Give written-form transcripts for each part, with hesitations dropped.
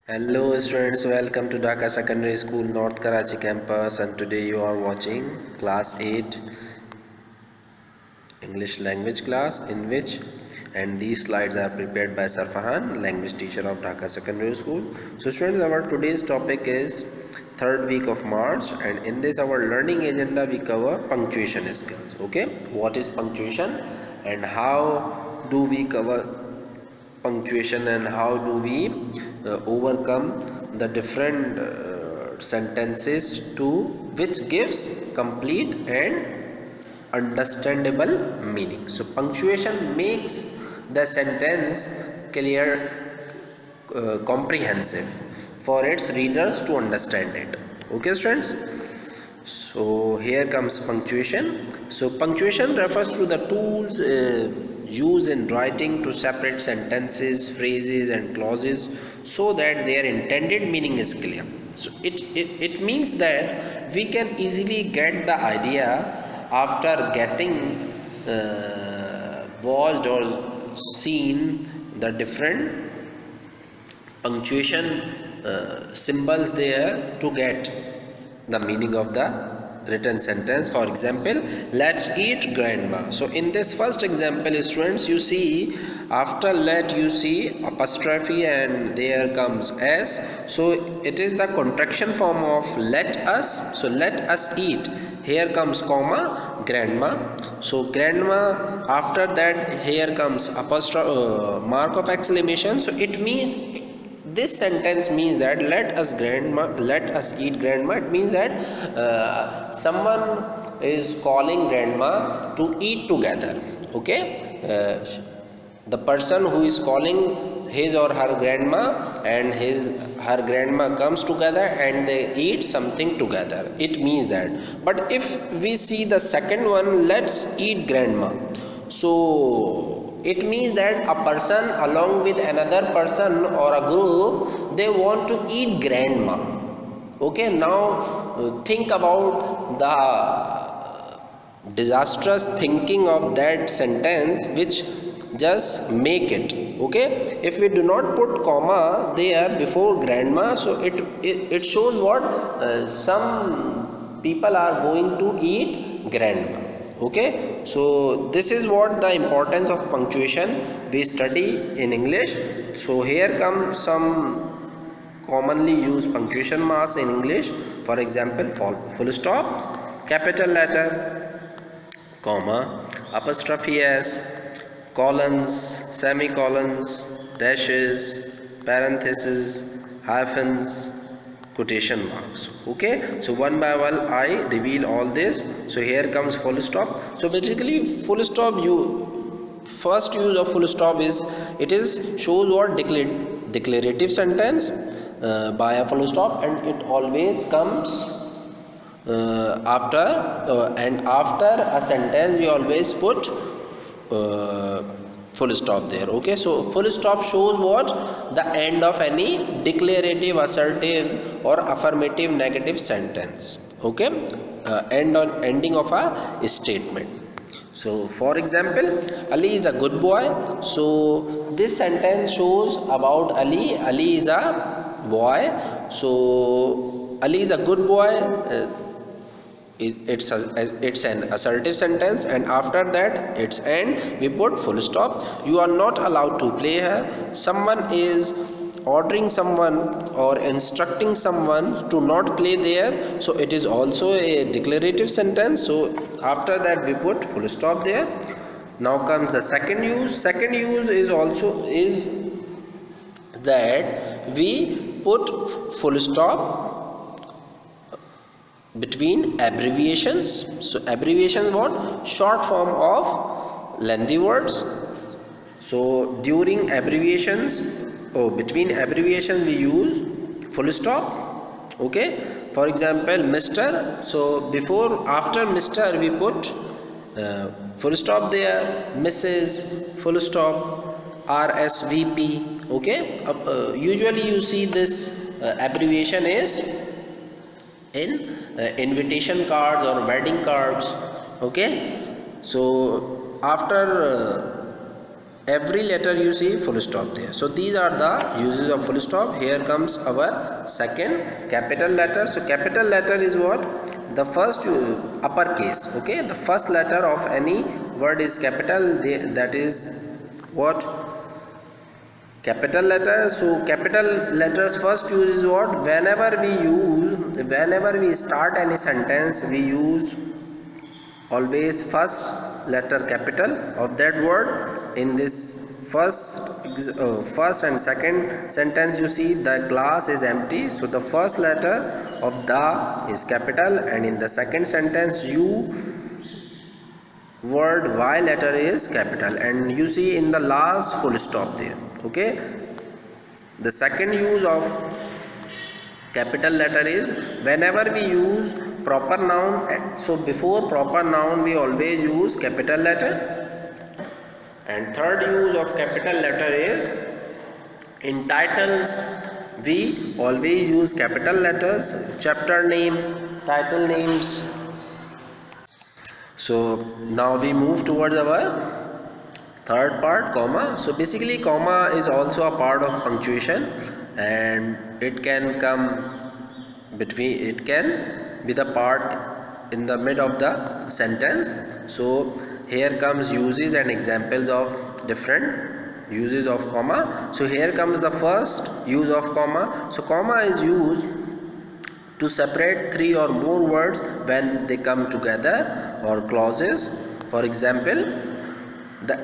Hello students, welcome to Dhaka Secondary School North Karachi campus, and today you are watching class 8 English language class in which, and these slides are prepared by Sir Farhan, language teacher of Dhaka Secondary School. So students, our today's topic is third week of March, and in this our learning agenda we cover punctuation skills. Okay, what is punctuation and how do we cover punctuation, and how do we overcome the different sentences to which gives complete and understandable meaning. So punctuation makes the sentence clear, comprehensive for its readers to understand it. Okay students, so here comes punctuation. So punctuation refers to the tools used in writing to separate sentences, phrases and clauses so that their intended meaning is clear. So it means that we can easily get the idea after getting watched or seen the different punctuation symbols there to get the meaning of the written sentence. For example, let's eat grandma. So in this first example students, you see after let you see apostrophe and there comes s. So it is the contraction form of let us. So let us eat, here comes comma grandma. So grandma, after that here comes apostrophe, mark of exclamation. So it means this sentence means that let us eat grandma. It means that someone is calling grandma to eat together. Okay, the person who is calling his or her grandma and her grandma comes together and they eat something together. It means that. But if we see the second one, let's eat grandma, so it means that a person along with another person or a group, they want to eat grandma. Okay, now think about the disastrous thinking of that sentence which just make it. Okay, if we do not put comma there before grandma, so it shows what some people are going to eat grandma. Okay, so this is what the importance of punctuation we study in English. So here comes some commonly used punctuation marks in English. For example, full stop, capital letter, comma, apostrophe s, colons, semicolons, dashes, parentheses, hyphens, quotation marks. Okay, so one by one I reveal all this. So here comes full stop. So basically full stop, you first use of full stop is it is shows what declarative sentence by a full stop, and it always comes after and after a sentence we always put full stop there. Okay, so full stop shows what the end of any declarative, assertive or affirmative negative sentence. Okay, ending of a statement. So for example, Ali is a good boy. So this sentence shows about Ali. Ali is a boy, so Ali is a good boy. It's an assertive sentence, and after that its end we put full stop. You are not allowed to play here. Someone is ordering someone or instructing someone to not play there, so it is also a declarative sentence. So after that we put full stop there. Now comes the second use. Second use is that we put full stop between abbreviations. So abbreviation what? Short form of lengthy words. So during abbreviations, between abbreviations we use full stop. Okay, for example Mr. So after Mr. we put full stop there. Mrs. full stop. RSVP. Okay, usually you see this abbreviation is in invitation cards or wedding cards. Okay, so after every letter you see full stop there. So these are the uses of full stop. Here comes our second, capital letter. So capital letter is what? The first uppercase. Okay, the first letter of any word is capital. That is what? Capital letter. So capital letters first use is what? Whenever we start any sentence, we use always first letter capital of that word. In this first and second sentence, you see the glass is empty, so the first letter of the is capital, and in the second sentence word Y letter is capital, and you see in the last full stop there. Okay, the second use of capital letter is whenever we use proper noun. So before proper noun we always use capital letter. And third use of capital letter is in titles we always use capital letters. Chapter name, title names. So now we move towards our third part, comma. So basically comma is also a part of punctuation, and it can come between, it can be the part in the mid of the sentence. So here comes uses and examples of different uses of comma. So here comes the first use of comma. So comma is used to separate three or more words when they come together, or clauses. For example, the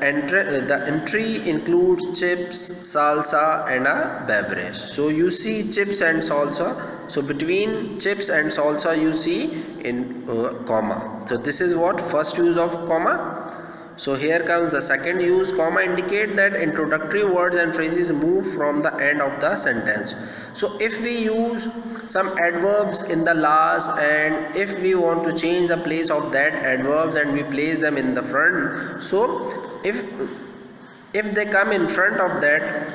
entry includes chips, salsa and a beverage. So you see chips and salsa. So between chips and salsa you see in comma. So this is what? First use of comma. So here comes the second use. Comma indicate that introductory words and phrases move from the end of the sentence. So if we use some adverbs in the last, and if we want to change the place of that adverbs and we place them in the front, so if they come in front of that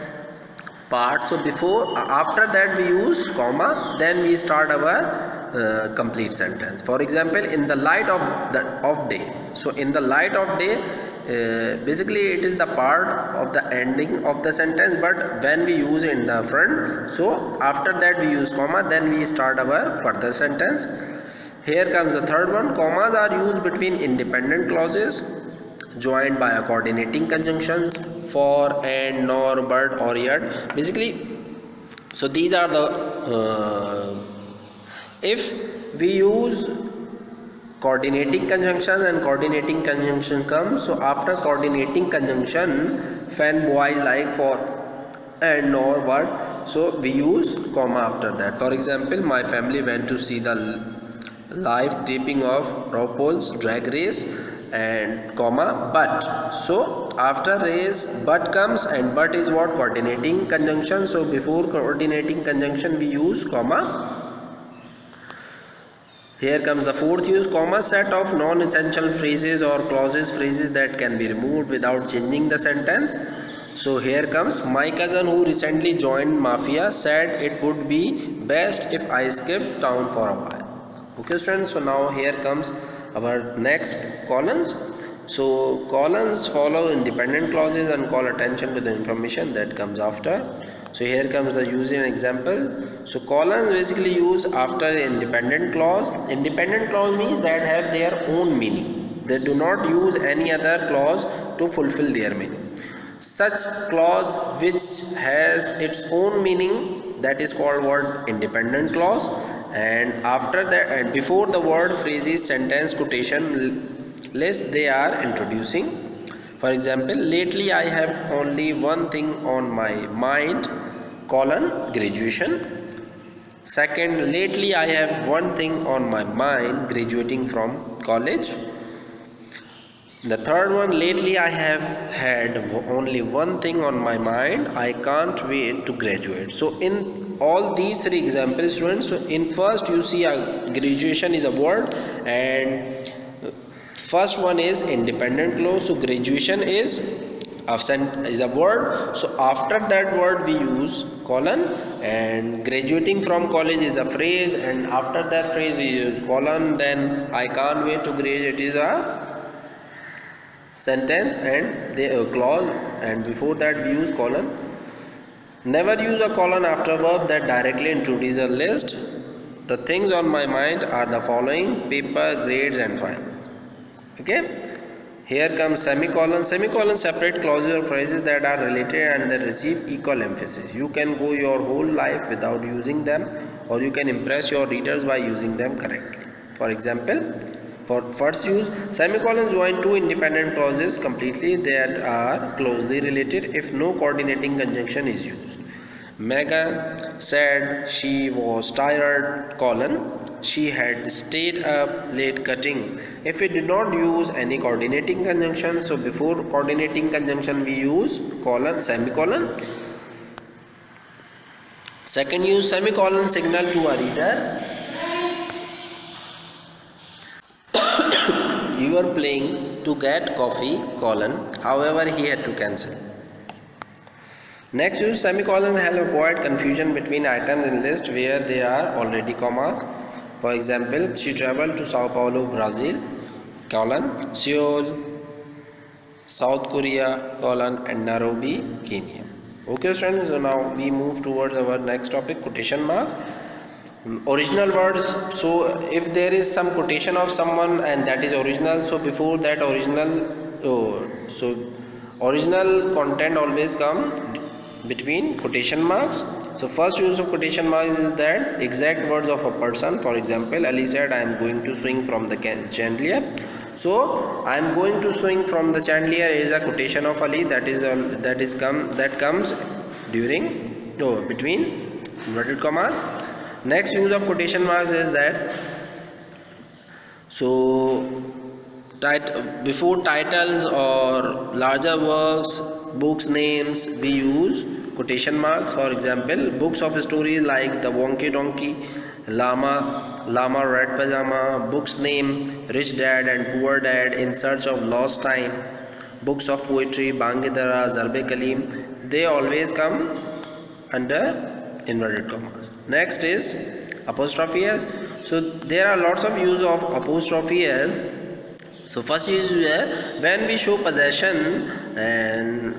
part, so after that we use comma, then we start our complete sentence. For example, in the light of day. So in the light of day, basically it is the part of the ending of the sentence, but when we use it in the front, so after that we use comma, then we start our further sentence. Here comes the third one. Commas are used between independent clauses joined by a coordinating conjunction: for, and, nor, but, or, yet. Basically, so these are the if we use coordinating conjunction and coordinating conjunction comes, so after coordinating conjunction, fan, boy, like, for, and, nor, but, so we use comma after that. For example, my family went to see the live taping of RuPaul's Drag Race, and comma, but. So after race but comes, and but is what? Coordinating conjunction. So before coordinating conjunction we use comma. Here comes the fourth use. Comma, set of non-essential phrases or clauses, phrases that can be removed without changing the sentence. So here comes, my cousin who recently joined Mafia said it would be best if I skipped town for a while. Okay students, so now here comes our next colons. So colons follow independent clauses and call attention to the information that comes after. So here comes the use in example. So colons basically use after independent clause. Independent clause means that have their own meaning. They do not use any other clause to fulfill their meaning. Such clause which has its own meaning, that is called word independent clause. And after that, and before the word, phrases, sentence, quotation, list they are introducing. For example, lately I have only one thing on my mind, colon, graduation. Second, lately I have one thing on my mind, graduating from college. The third one, lately I have had only one thing on my mind, I can't wait to graduate. So in all these three examples, students, so in first you see graduation is a word, and first one is independent clause. So graduation is a word, so after that word we use colon, and graduating from college is a phrase, and after that phrase we use colon. Then I can't wait to graduate is a sentence, and the clause and before that we use colon. Never use a colon after verb that directly introduces a list. The things on my mind are the following: paper, grades and finals. Okay. Here comes semicolon. Semicolon separate clauses or phrases that are related and that receive equal emphasis. You can go your whole life without using them, or you can impress your readers by using them correctly. For example, for first use, semicolon join two independent clauses completely that are closely related if no coordinating conjunction is used. Megan said she was tired, colon, she had stayed up late cutting. If we do not use any coordinating conjunction, so before coordinating conjunction we use colon, semicolon. Second use, semicolon signal to a reader you were playing to get coffee, colon, however he had to cancel. Next use, semicolon help avoid confusion between items in list where they are already commas. For example, she traveled to Sao Paulo, Brazil, colon, Seoul, South Korea, colon, and Nairobi, Kenya. Okay students, so now we move towards our next topic, quotation marks. Original words. So if there is some quotation of someone and that is original, so before that original content always come between quotation marks. So first use of quotation marks is that exact words of a person. For example, Ali said, I am going to swing from the chandelier. So I am going to swing from the chandelier is a quotation of Ali that comes during between inverted commas. Next use of quotation marks is that before titles or larger works, books names, we use quotation marks. For example, books of stories like The Wonky Donkey, Llama Red Pajama, books name Rich Dad and Poor Dad, In Search of Lost Time, books of poetry Bangidara, Zarbe Kalim, they always come under inverted commas. Next is apostrophe s. So there are lots of use of apostrophe s. So first is when we show possession, and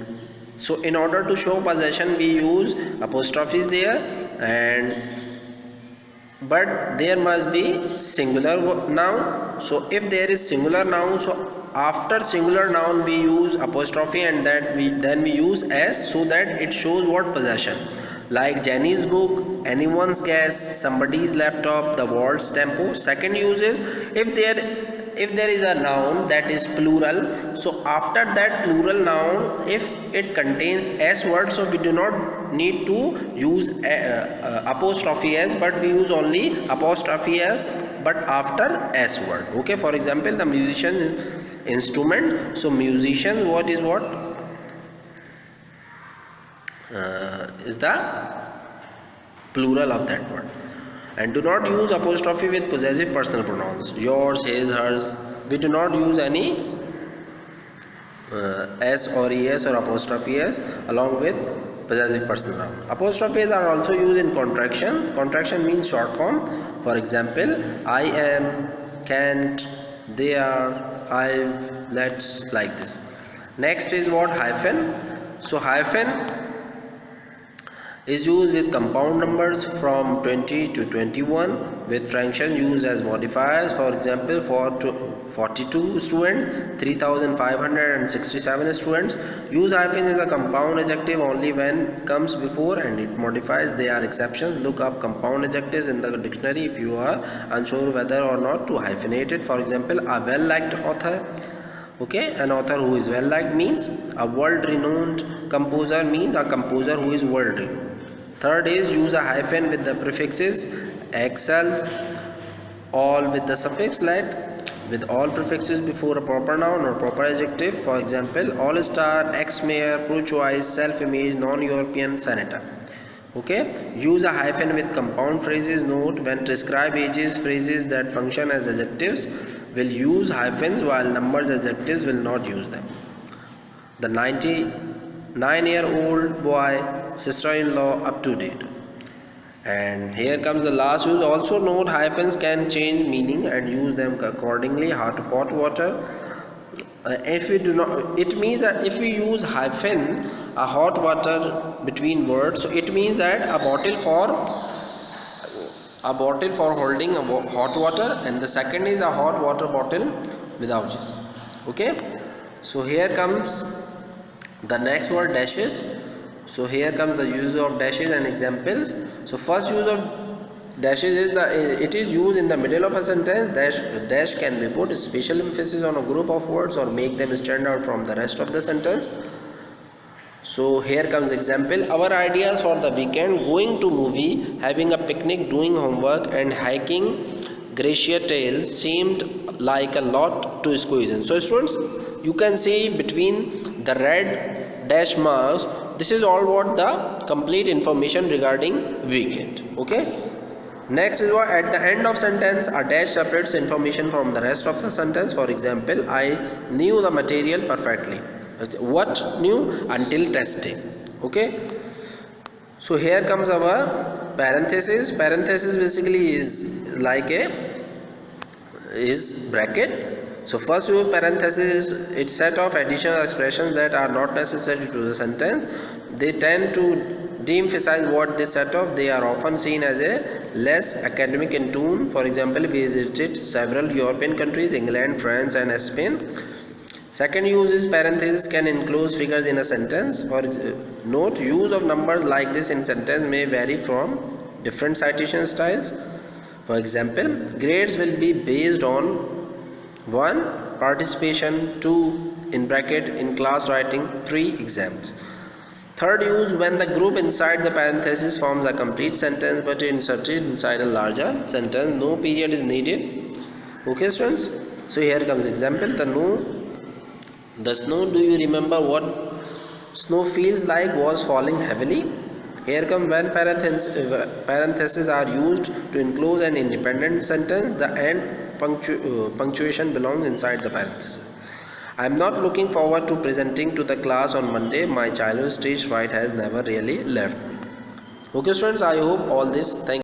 so in order to show possession we use apostrophes there, but there must be singular noun. So if there is singular noun, so after singular noun we use apostrophe, and then we use s, so that it shows what possession, like Jenny's book, anyone's guess, somebody's laptop, the world's tempo. Second use is if there is a noun that is plural, so after that plural noun, if it contains s word, so we do not need to use apostrophe s, but we use only apostrophe s but after s word. Okay, for example, the musician instrument, so musician is the plural of that word. And do not use apostrophe with possessive personal pronouns, yours, his, hers. We do not use any s or es or apostrophe s along with possessive personal noun. Apostrophes are also used in contraction. Contraction means short form. For example, I am, can't, they are, I've, let's, like this. Next is what? Hyphen. So hyphen is used with compound numbers from 20 to 21 with fraction used as modifiers. For example, for 42 students, 3567 students. Use hyphen as a compound adjective only when comes before and it modifies. They are exceptions. Look up compound adjectives in the dictionary if you are unsure whether or not to hyphenate it. For example, a well-liked author. Okay, an author who is well liked means a world renowned composer means a composer who is world renowned. Third is use a hyphen with the prefixes exself, all with the suffix let, with all prefixes before a proper noun or proper adjective. For example, all star, ex mayor, pro choice, self image, non European senator. Okay, use a hyphen with compound phrases. Note, when describe ages, phrases that function as adjectives will use hyphens, while numbers adjectives will not use them. The 99-year-old boy, sister-in-law, up to date. And here comes the last use. Also note, hyphens can change meaning and use them accordingly. Hot water, if we do not, it means that if we use hyphen, a hot water between words, so it means that a bottle for holding a hot water, and the second is a hot water bottle without it. Okay, so here comes the next word, dashes. So here comes the use of dashes and examples. So first use of dashes is it is used in the middle of a sentence. Dash can be put special emphasis on a group of words or make them stand out from the rest of the sentence. So here comes example. Our ideas for the weekend: going to movie, having a picnic, doing homework, and hiking Glacier Trail seemed like a lot to squeeze in. So students, you can see between the red dash marks, this is all what the complete information regarding weekend. Okay. Next is what, at the end of sentence, a dash separates information from the rest of the sentence. For example, I knew the material perfectly. What knew? Until testing. Okay. So here comes our parenthesis. Parenthesis basically is like is bracket. So first use parenthesis, it's set of additional expressions that are not necessary to the sentence. They tend to de-emphasize what they set off. They are often seen as a less academic in tone. For example, we visited several European countries, England, France and Spain. Second use is parenthesis can enclose figures in a sentence. For note, use of numbers like this in sentence may vary from different citation styles. For example, grades will be based on 1. Participation, 2. in bracket in class writing, 3. exams. Third use, when the group inside the parenthesis forms a complete sentence but inserted inside a larger sentence, no period is needed. Okay students, so here comes example. The snow, do you remember what snow feels like, was falling heavily. Here come when parentheses are used to enclose an independent sentence, the end punctuation belongs inside the parenthesis. I am not looking forward to presenting to the class on Monday. My childhood stage fright has never really left me. Okay students, I hope all this. Thank you.